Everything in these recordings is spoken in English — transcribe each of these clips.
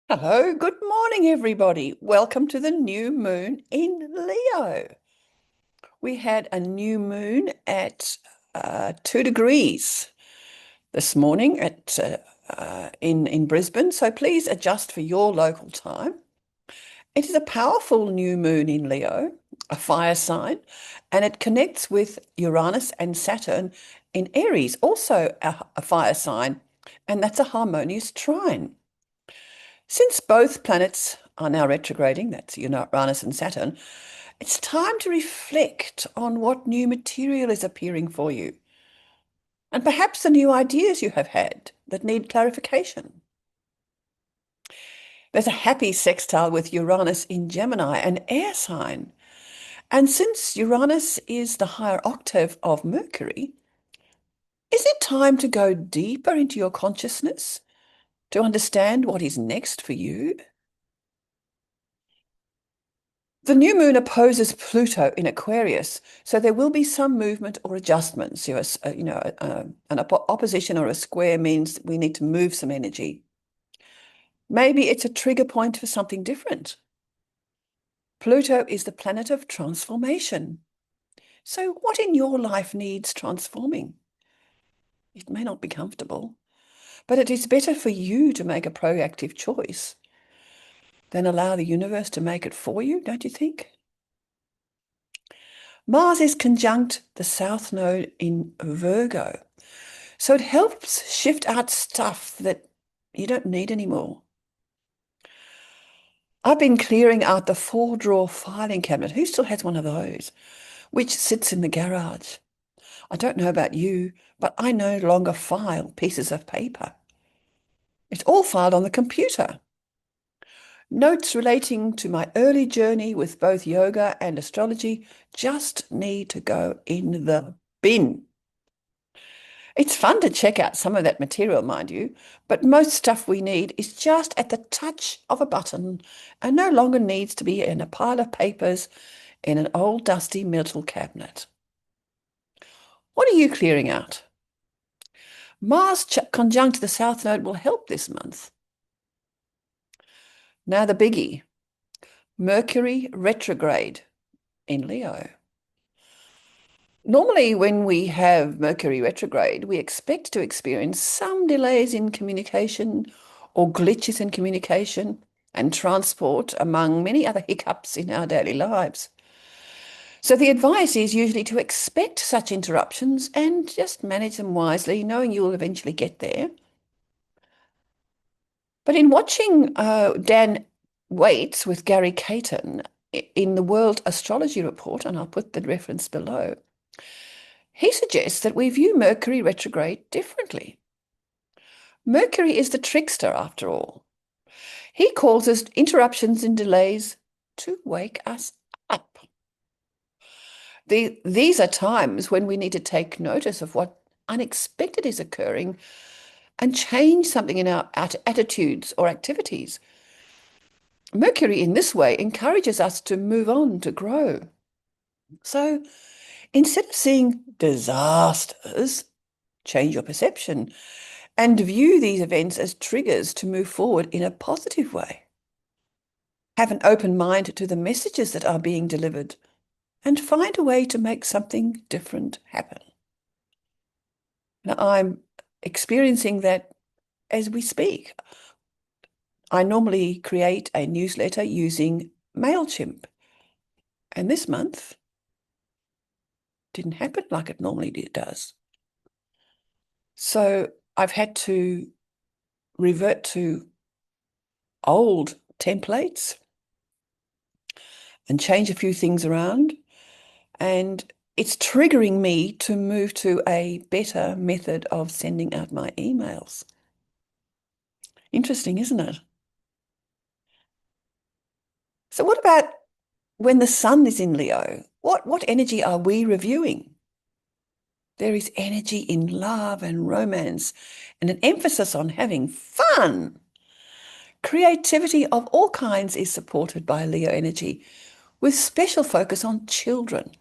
Hello, good morning, everybody. Welcome to the new moon in Leo. We had a new moon at 2 degrees this morning in Brisbane, so please adjust for your local time. It is a powerful new moon in Leo, a fire sign, and it connects with Uranus and Saturn in Aries, also a fire sign, and that's a harmonious trine. Since both planets are now retrograding, that's Uranus and Saturn, it's time to reflect on what new material is appearing for you, and perhaps the new ideas you have had that need clarification. There's a happy sextile with Uranus in Gemini, an air sign. And since Uranus is the higher octave of Mercury, is it time to go deeper into your consciousness to understand what is next for you? The new moon opposes Pluto in Aquarius, so there will be some movement or adjustments. An opposition or a square means we need to move some energy. Maybe it's a trigger point for something different. Pluto is the planet of transformation. So what in your life needs transforming? It may not be comfortable, but it is better for you to make a proactive choice than allow the universe to make it for you, don't you think? Mars is conjunct the South Node in Virgo. So it helps shift out stuff that you don't need anymore. I've been clearing out the four-drawer filing cabinet. Who still has one of those? Which sits in the garage. I don't know about you, but I no longer file pieces of paper. It's all filed on the computer. Notes relating to my early journey with both yoga and astrology just need to go in the bin. It's fun to check out some of that material, mind you, but most stuff we need is just at the touch of a button and no longer needs to be in a pile of papers in an old dusty metal cabinet. What are you clearing out? Mars conjunct the South Node will help this month. Now the biggie, Mercury retrograde in Leo. Normally, when we have Mercury retrograde, we expect to experience some delays in communication or glitches in communication and transport, among many other hiccups in our daily lives. So the advice is usually to expect such interruptions and just manage them wisely, knowing you'll eventually get there. But in watching Dan Waite with Gary Caton in the World Astrology Report, and I'll put the reference below, he suggests that we view Mercury retrograde differently. Mercury is the trickster, after all. He causes interruptions and delays to wake us up. These are times when we need to take notice of what unexpected is occurring and change something in our attitudes or activities. Mercury, in this way, encourages us to move on, to grow. So instead of seeing disasters, change your perception and view these events as triggers to move forward in a positive way. Have an open mind to the messages that are being delivered and find a way to make something different happen. Now, I'm experiencing that as we speak. I normally create a newsletter using MailChimp, and this month didn't happen like it normally does. So I've had to revert to old templates and change a few things around. And it's triggering me to move to a better method of sending out my emails. Interesting, isn't it? So what about when the sun is in Leo? What energy are we reviewing? There is energy in love and romance and an emphasis on having fun. Creativity of all kinds is supported by Leo energy, with special focus on children.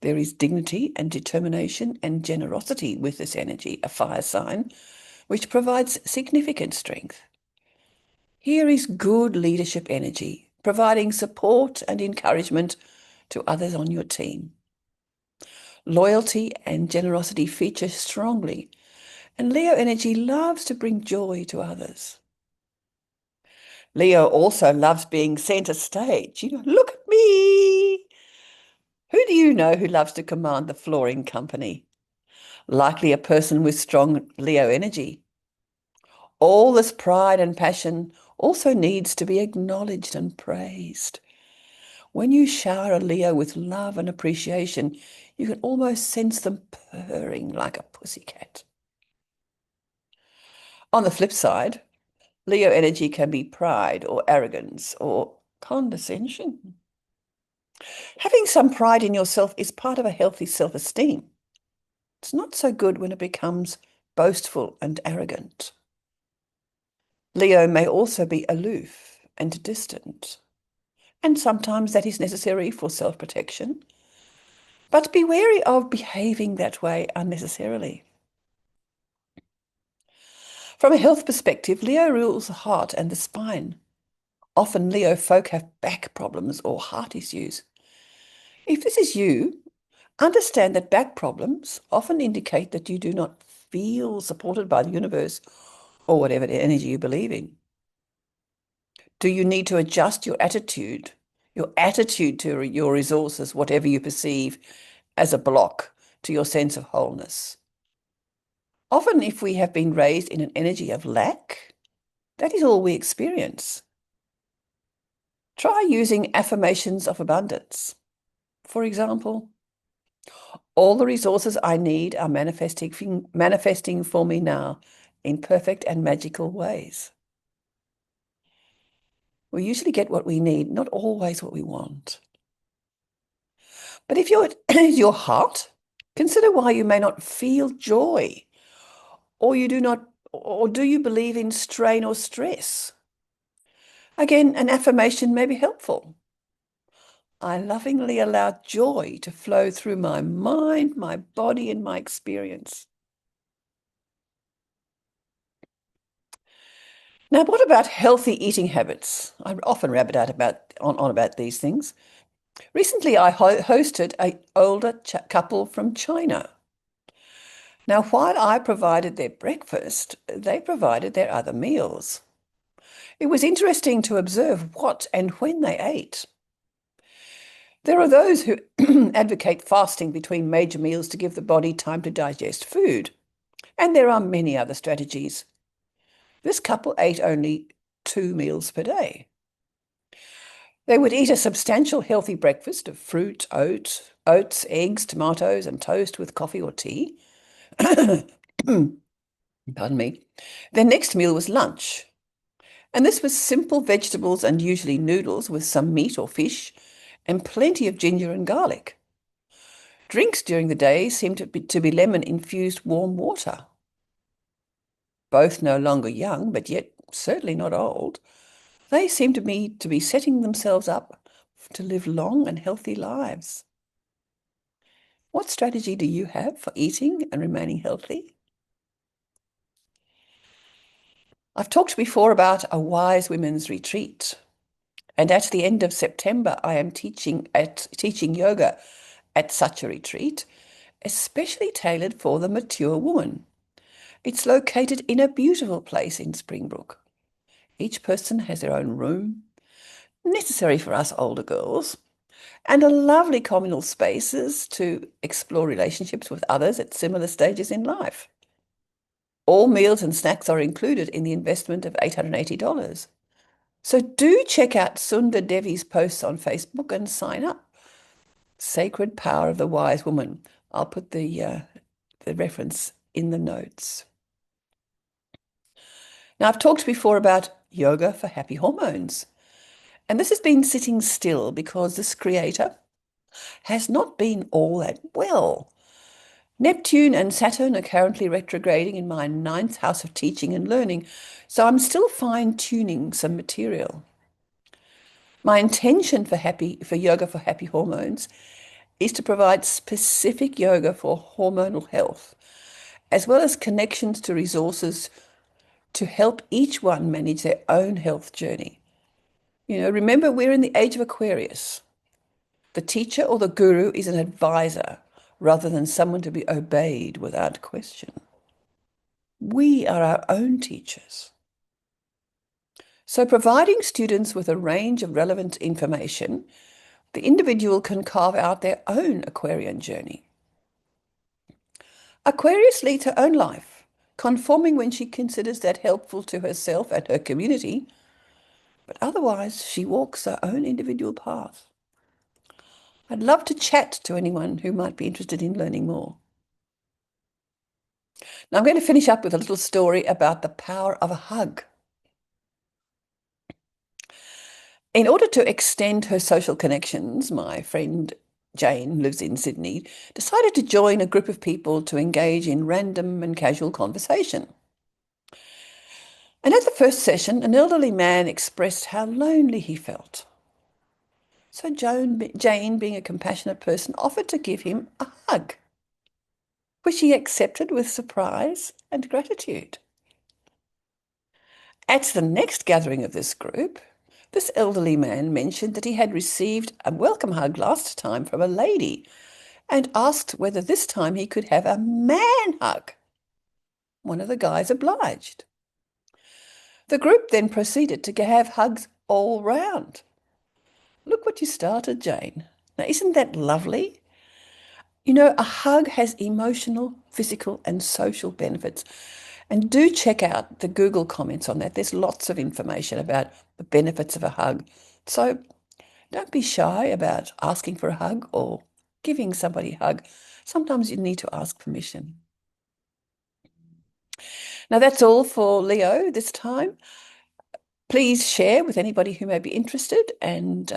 There is dignity and determination and generosity with this energy, a fire sign, which provides significant strength. Here is good leadership energy, providing support and encouragement to others on your team. Loyalty and generosity feature strongly, and Leo energy loves to bring joy to others. Leo also loves being center stage. Look at me. Who do you know who loves to command the flooring company? Likely a person with strong Leo energy. All this pride and passion also needs to be acknowledged and praised. When you shower a Leo with love and appreciation, you can almost sense them purring like a pussycat. On the flip side, Leo energy can be pride or arrogance or condescension. Having some pride in yourself is part of a healthy self-esteem. It's not so good when it becomes boastful and arrogant. Leo may also be aloof and distant, and sometimes that is necessary for self-protection. But be wary of behaving that way unnecessarily. From a health perspective, Leo rules the heart and the spine. Often Leo folk have back problems or heart issues. If this is you, understand that back problems often indicate that you do not feel supported by the universe or whatever energy you believe in. Do you need to adjust your attitude to your resources, whatever you perceive as a block to your sense of wholeness? Often, if we have been raised in an energy of lack, that is all we experience. Try using affirmations of abundance. For example, all the resources I need are manifesting for me now in perfect and magical ways. We usually get what we need, not always what we want. But if your heart, consider why you may not feel joy, or do you believe in strain or stress? Again, an affirmation may be helpful. I lovingly allow joy to flow through my mind, my body, and my experience. Now, what about healthy eating habits? I often rabbit out on about these things. Recently, I hosted an older couple from China. Now, while I provided their breakfast, they provided their other meals. It was interesting to observe what and when they ate. There are those who advocate fasting between major meals to give the body time to digest food, and there are many other strategies. This couple ate only 2 meals per day. They would eat a substantial healthy breakfast of fruit, oats, eggs, tomatoes, and toast with coffee or tea. Pardon me. Their next meal was lunch, and this was simple vegetables and usually noodles with some meat or fish and plenty of ginger and garlic. Drinks during the day seemed to be lemon-infused warm water. Both no longer young, but yet certainly not old, they seemed to me to be setting themselves up to live long and healthy lives. What strategy do you have for eating and remaining healthy? I've talked before about a wise women's retreat, and at the end of September, I am teaching yoga at such a retreat, especially tailored for the mature woman. It's located in a beautiful place in Springbrook. Each person has their own room, necessary for us older girls, and a lovely communal spaces to explore relationships with others at similar stages in life. All meals and snacks are included in the investment of $880. So do check out Sundar Devi's posts on Facebook and sign up. Sacred Power of the Wise Woman. I'll put the reference in the notes. Now, I've talked before about yoga for happy hormones. And this has been sitting still because this creator has not been all that well. Neptune and Saturn are currently retrograding in my ninth house of teaching and learning, so I'm still fine-tuning some material. My intention for yoga for happy hormones is to provide specific yoga for hormonal health, as well as connections to resources to help each one manage their own health journey. Remember, we're in the age of Aquarius. The teacher or the guru is an advisor rather than someone to be obeyed without question. We are our own teachers. So, providing students with a range of relevant information, the individual can carve out their own Aquarian journey. Aquarius leads her own life, conforming when she considers that helpful to herself and her community, but otherwise she walks her own individual path. I'd love to chat to anyone who might be interested in learning more. Now I'm going to finish up with a little story about the power of a hug. In order to extend her social connections, my friend Jane, who lives in Sydney, decided to join a group of people to engage in random and casual conversation. And at the first session, an elderly man expressed how lonely he felt. So Jane, being a compassionate person, offered to give him a hug, which he accepted with surprise and gratitude. At the next gathering of this group, this elderly man mentioned that he had received a welcome hug last time from a lady and asked whether this time he could have a man hug. One of the guys obliged. The group then proceeded to have hugs all round. Look what you started, Jane. Now, isn't that lovely? A hug has emotional, physical, and social benefits. And do check out the Google comments on that. There's lots of information about the benefits of a hug. So don't be shy about asking for a hug or giving somebody a hug. Sometimes you need to ask permission. Now, that's all for Leo this time. Please share with anybody who may be interested, and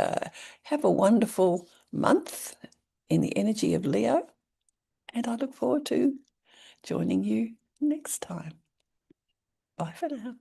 have a wonderful month in the energy of Leo. And I look forward to joining you next time. Bye for now.